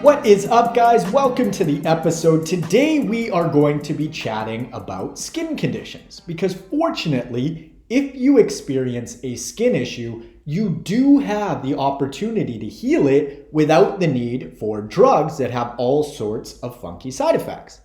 What is up, guys? Welcome to the episode. Today we are going to be chatting about skin conditions because fortunately, if you experience a skin issue, you do have the opportunity to heal it without the need for drugs that have all sorts of funky side effects.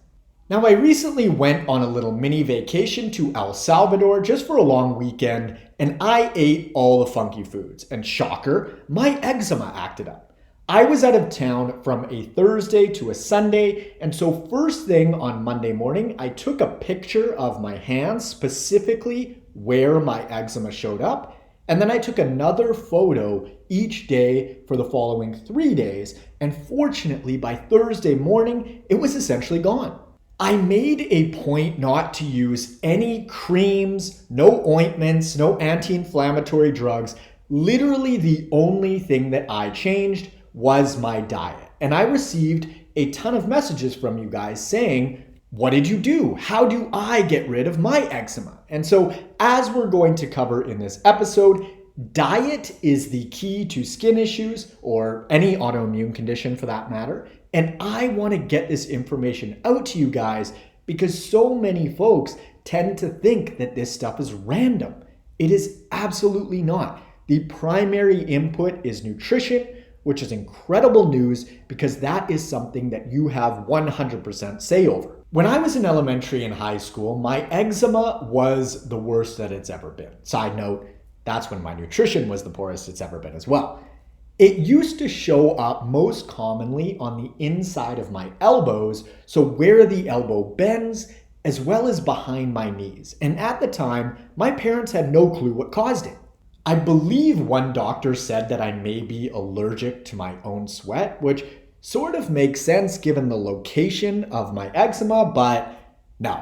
Now, I recently went on a little mini vacation to El Salvador just for a long weekend, and I ate all the funky foods. And shocker, my eczema acted up. I was out of town from a Thursday to a Sunday, and so first thing on Monday morning, I took a picture of my hands, specifically where my eczema showed up, and then I took another photo each day for the following 3 days, and fortunately by Thursday morning, it was essentially gone. I made a point not to use any creams, no ointments, no anti-inflammatory drugs. Literally the only thing that I changed was my diet. And I received a ton of messages from you guys saying, what did you do? How do I get rid of my eczema? And so as we're going to cover in this episode, diet is the key to skin issues or any autoimmune condition for that matter. And I want to get this information out to you guys because so many folks tend to think that this stuff is random. It is absolutely not. The primary input is nutrition, which is incredible news because that is something that you have 100% say over. When I was in elementary and high school, my eczema was the worst that it's ever been. Side note, that's when my nutrition was the poorest it's ever been as well. It used to show up most commonly on the inside of my elbows, so where the elbow bends, as well as behind my knees. And at the time, my parents had no clue what caused it. I believe one doctor said that I may be allergic to my own sweat, which sort of makes sense given the location of my eczema, but no,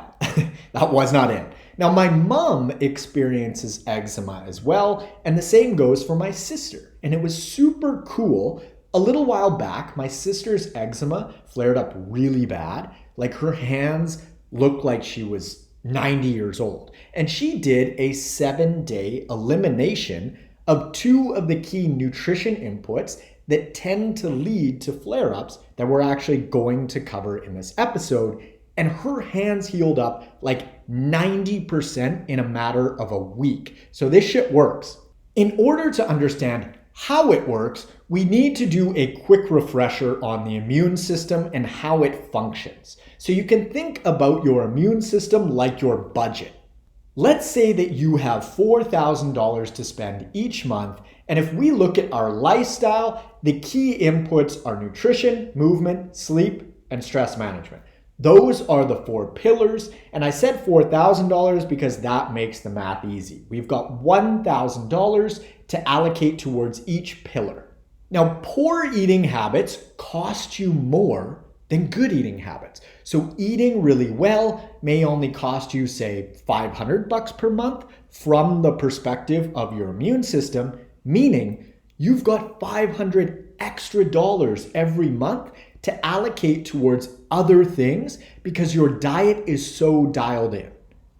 that was not it. Now, my mom experiences eczema as well, and the same goes for my sister. And it was super cool. A little while back, my sister's eczema flared up really bad. Like her hands looked like she was 90 years old. And she did a 7-day elimination of 2 of the key nutrition inputs that tend to lead to flare-ups that we're actually going to cover in this episode. And her hands healed up like 90% in a matter of a week. So this shit works. In order to understand how it works, we need to do a quick refresher on the immune system and how it functions. So you can think about your immune system like your budget. Let's say that you have $4,000 to spend each month, and if we look at our lifestyle, the key inputs are nutrition, movement, sleep, and stress management. Those are the 4 pillars, and I said $4,000 because that makes the math easy. We've got $1,000 to allocate towards each pillar. Now, poor eating habits cost you more than good eating habits. So eating really well may only cost you, say, $500 per month from the perspective of your immune system, meaning you've got $500 extra every month to allocate towards other things because your diet is so dialed in.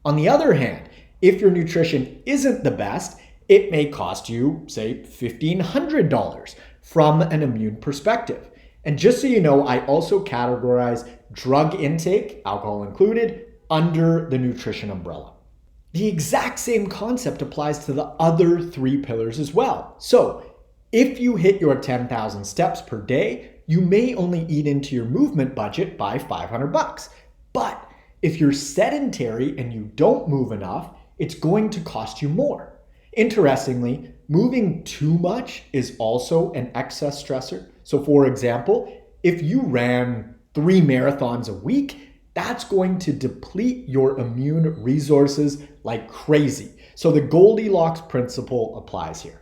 On the other hand, if your nutrition isn't the best, it may cost you, say, $1,500 from an immune perspective. And just so you know, I also categorize drug intake, alcohol included, under the nutrition umbrella. The exact same concept applies to the other 3 pillars as well. So if you hit your 10,000 steps per day, you may only eat into your movement budget by $500. But if you're sedentary and you don't move enough, it's going to cost you more. Interestingly, moving too much is also an excess stressor. So for example, if you ran 3 marathons a week, that's going to deplete your immune resources like crazy. So the Goldilocks principle applies here.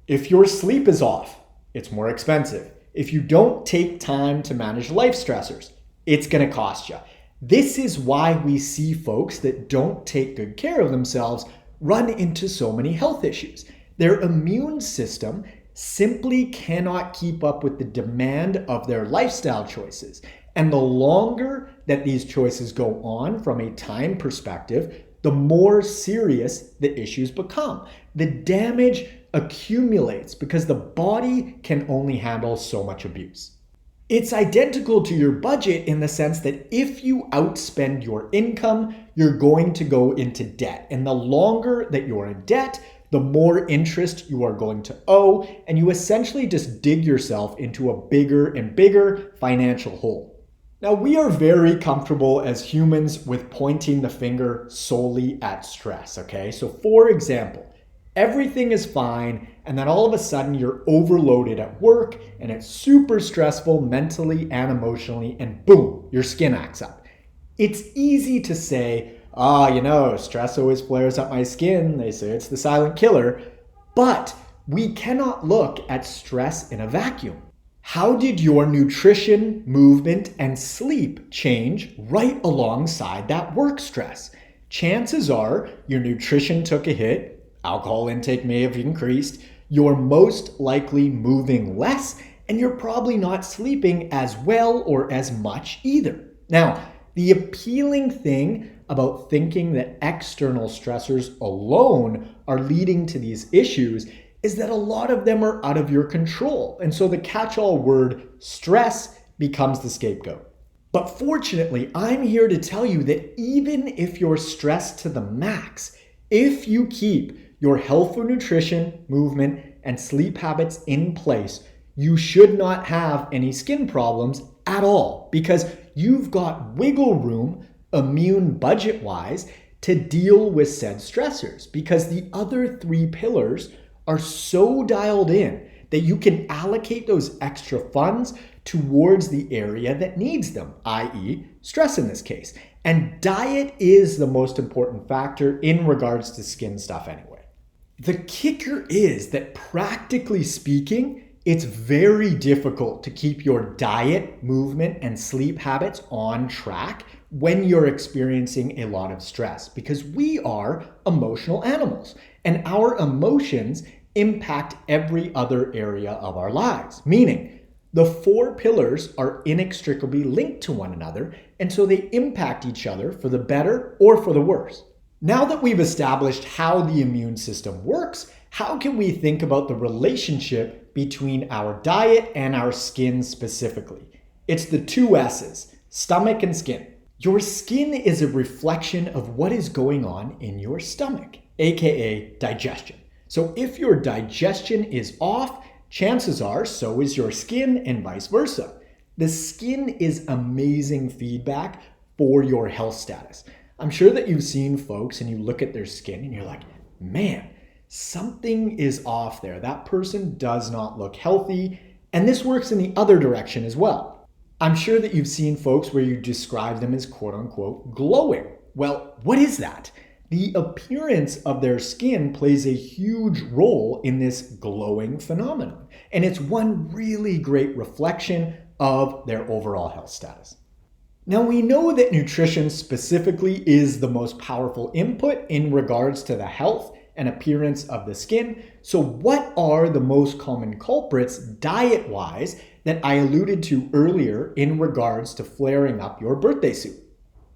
If your sleep is off, it's more expensive. If you don't take time to manage life stressors, it's going to cost you. This is why we see folks that don't take good care of themselves run into so many health issues. Their immune system simply cannot keep up with the demand of their lifestyle choices. And the longer that these choices go on from a time perspective, the more serious the issues become. The damage accumulates because the body can only handle so much abuse. It's identical to your budget in the sense that if you outspend your income, you're going to go into debt. And the longer that you're in debt, the more interest you are going to owe, and you essentially just dig yourself into a bigger and bigger financial hole. Now, we are very comfortable as humans with pointing the finger solely at stress, okay? So for example, everything is fine, and then all of a sudden you're overloaded at work, and it's super stressful mentally and emotionally, and boom, your skin acts up. It's easy to say, stress always flares up my skin. They say it's the silent killer. But we cannot look at stress in a vacuum. How did your nutrition, movement, and sleep change right alongside that work stress? Chances are your nutrition took a hit, alcohol intake may have increased, you're most likely moving less, and you're probably not sleeping as well or as much either. Now, the appealing thing about thinking that external stressors alone are leading to these issues is that a lot of them are out of your control. And so the catch-all word stress becomes the scapegoat. But fortunately, I'm here to tell you that even if you're stressed to the max, if you keep your healthful nutrition, movement, and sleep habits in place, you should not have any skin problems at all because you've got wiggle room, immune budget-wise, to deal with said stressors because the other three pillars are so dialed in that you can allocate those extra funds towards the area that needs them, i.e. stress in this case. And diet is the most important factor in regards to skin stuff anyway. The kicker is that practically speaking, it's very difficult to keep your diet, movement, and sleep habits on track when you're experiencing a lot of stress because we are emotional animals and our emotions impact every other area of our lives, meaning the four pillars are inextricably linked to one another, and so they impact each other for the better or for the worse. Now that we've established how the immune system works, how can we think about the relationship between our diet and our skin specifically? It's the two S's, stomach and skin. Your skin is a reflection of what is going on in your stomach, aka digestion. So if your digestion is off, chances are so is your skin and vice versa. The skin is amazing feedback for your health status. I'm sure that you've seen folks and you look at their skin and you're like, man, something is off there. That person does not look healthy. And this works in the other direction as well. I'm sure that you've seen folks where you describe them as quote unquote glowing. Well, what is that? The appearance of their skin plays a huge role in this glowing phenomenon. And it's one really great reflection of their overall health status. Now we know that nutrition specifically is the most powerful input in regards to the health and appearance of the skin. So what are the most common culprits diet-wise that I alluded to earlier in regards to flaring up your birthday suit?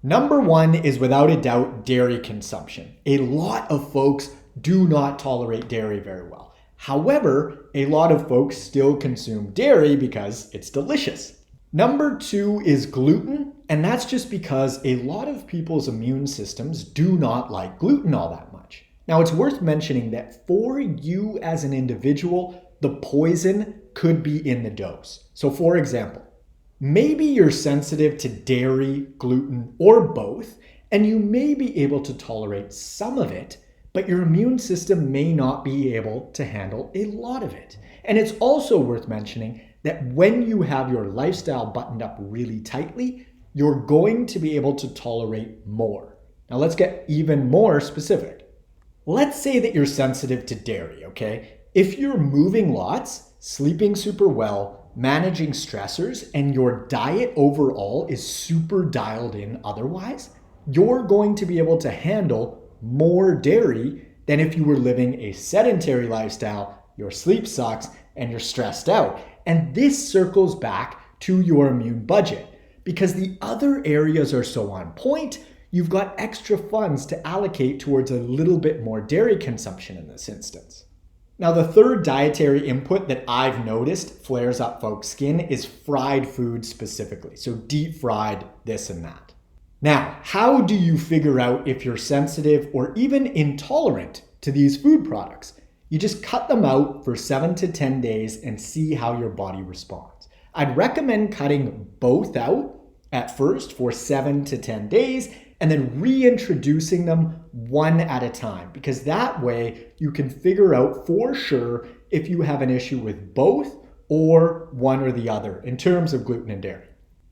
Number one is without a doubt dairy consumption. A lot of folks do not tolerate dairy very well. However, a lot of folks still consume dairy because it's delicious. Number two is gluten, and that's just because a lot of people's immune systems do not like gluten all that much. Now, it's worth mentioning that for you as an individual, the poison could be in the dose. So for example, maybe you're sensitive to dairy, gluten, or both, and you may be able to tolerate some of it, but your immune system may not be able to handle a lot of it. And it's also worth mentioning that when you have your lifestyle buttoned up really tightly, you're going to be able to tolerate more. Now let's get even more specific. Let's say that you're sensitive to dairy, okay? If you're moving lots, sleeping super well, managing stressors, and your diet overall is super dialed in otherwise, you're going to be able to handle more dairy than if you were living a sedentary lifestyle, your sleep sucks, and you're stressed out. And this circles back to your immune budget. Because the other areas are so on point, you've got extra funds to allocate towards a little bit more dairy consumption in this instance. Now, the third dietary input that I've noticed flares up folks' skin is fried food specifically. So deep fried this and that. Now, how do you figure out if you're sensitive or even intolerant to these food products? You just cut them out for 7 to 10 days and see how your body responds. I'd recommend cutting both out at first for 7 to 10 days and then reintroducing them one at a time, because that way you can figure out for sure if you have an issue with both or one or the other in terms of gluten and dairy.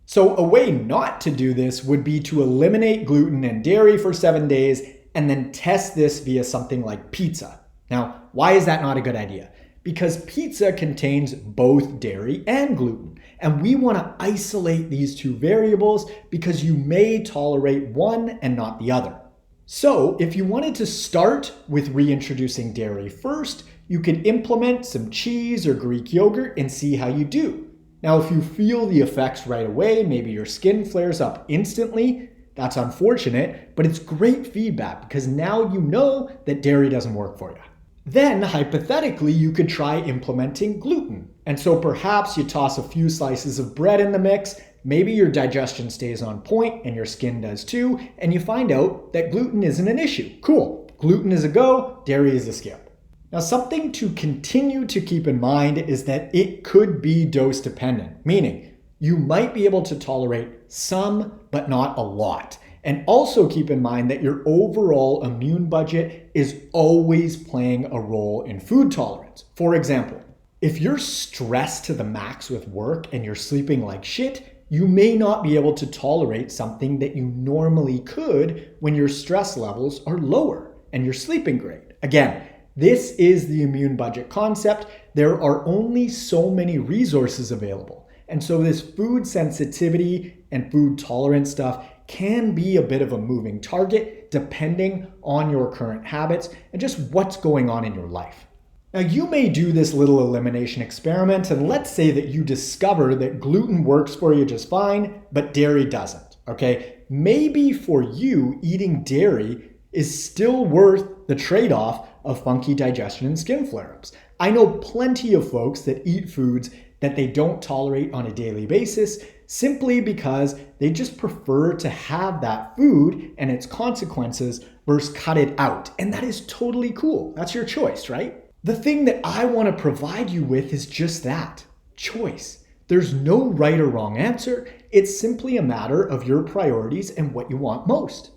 So a way not to do this would be to eliminate gluten and dairy for 7 days and then test this via something like pizza. Now, why is that not a good idea? Because pizza contains both dairy and gluten, and we want to isolate these two variables because you may tolerate one and not the other. So if you wanted to start with reintroducing dairy first, you could implement some cheese or Greek yogurt and see how you do. Now, if you feel the effects right away, maybe your skin flares up instantly, that's unfortunate, but it's great feedback because now you know that dairy doesn't work for you. Then, hypothetically, you could try implementing gluten. And so perhaps you toss a few slices of bread in the mix, maybe your digestion stays on point and your skin does too, and you find out that gluten isn't an issue. Cool, gluten is a go, dairy is a skip. Now, something to continue to keep in mind is that it could be dose dependent, meaning you might be able to tolerate some, but not a lot. And also keep in mind that your overall immune budget is always playing a role in food tolerance. For example, if you're stressed to the max with work and you're sleeping like shit, you may not be able to tolerate something that you normally could when your stress levels are lower and you're sleeping great. Again, this is the immune budget concept. There are only so many resources available. And so this food sensitivity and food tolerance stuff can be a bit of a moving target depending on your current habits and just what's going on in your life. Now, you may do this little elimination experiment, and let's say that you discover that gluten works for you just fine, but dairy doesn't, okay? Maybe for you, eating dairy is still worth the trade-off of funky digestion and skin flare-ups. I know plenty of folks that eat foods that they don't tolerate on a daily basis simply because they just prefer to have that food and its consequences versus cut it out. And that is totally cool. That's your choice, right? The thing that I want to provide you with is just that, choice. There's no right or wrong answer. It's simply a matter of your priorities and what you want most.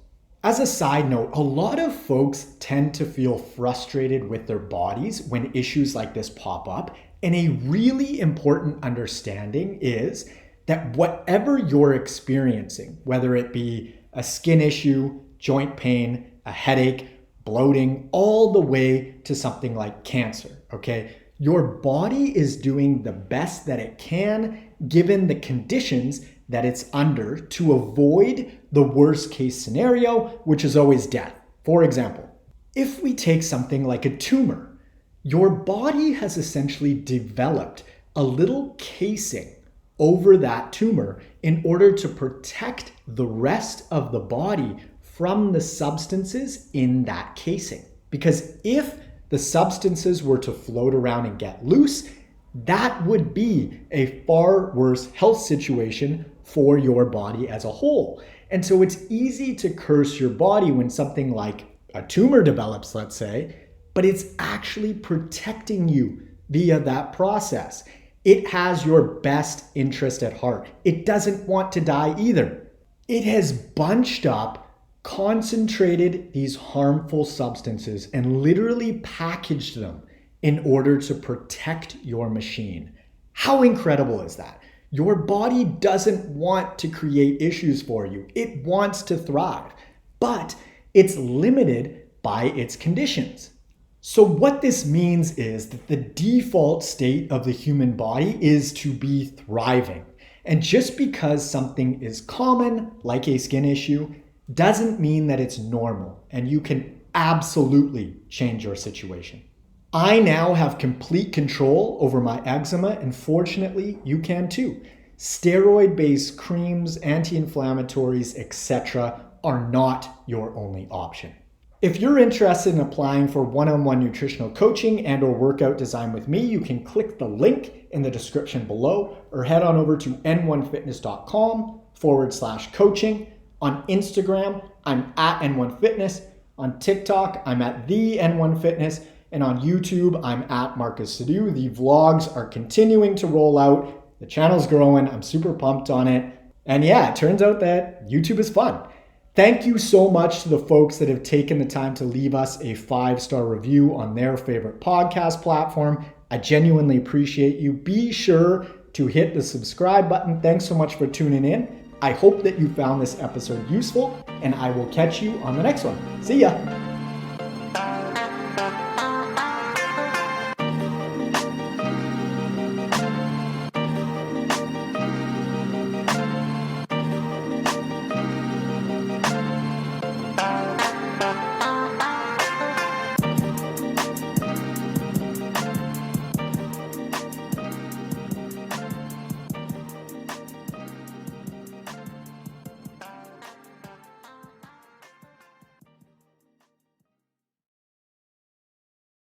As a side note, a lot of folks tend to feel frustrated with their bodies when issues like this pop up. And a really important understanding is that whatever you're experiencing, whether it be a skin issue, joint pain, a headache, bloating, all the way to something like cancer, okay? Your body is doing the best that it can given the conditions that it's under to avoid the worst case scenario, which is always death. For example, if we take something like a tumor, your body has essentially developed a little casing over that tumor in order to protect the rest of the body from the substances in that casing. Because if the substances were to float around and get loose, that would be a far worse health situation for your body as a whole. And so it's easy to curse your body when something like a tumor develops, let's say, but it's actually protecting you via that process. It has your best interest at heart. It doesn't want to die either. It has bunched up, concentrated these harmful substances and literally packaged them in order to protect your machine. How incredible is that? Your body doesn't want to create issues for you. It wants to thrive, but it's limited by its conditions. So what this means is that the default state of the human body is to be thriving. And just because something is common, like a skin issue, doesn't mean that it's normal, and you can absolutely change your situation. I now have complete control over my eczema, and fortunately, you can too. Steroid-based creams, anti-inflammatories, etc. are not your only option. If you're interested in applying for one-on-one nutritional coaching and or workout design with me, you can click the link in the description below or head on over to n1fitness.com/coaching. On Instagram, I'm at N1Fitness. On TikTok, I'm at the N1Fitness. And on YouTube, I'm at Marcus Sadu. The vlogs are continuing to roll out. The channel's growing. I'm super pumped on it. And yeah, it turns out that YouTube is fun. Thank you so much to the folks that have taken the time to leave us a 5-star review on their favorite podcast platform. I genuinely appreciate you. Be sure to hit the subscribe button. Thanks so much for tuning in. I hope that you found this episode useful, and I will catch you on the next one. See ya.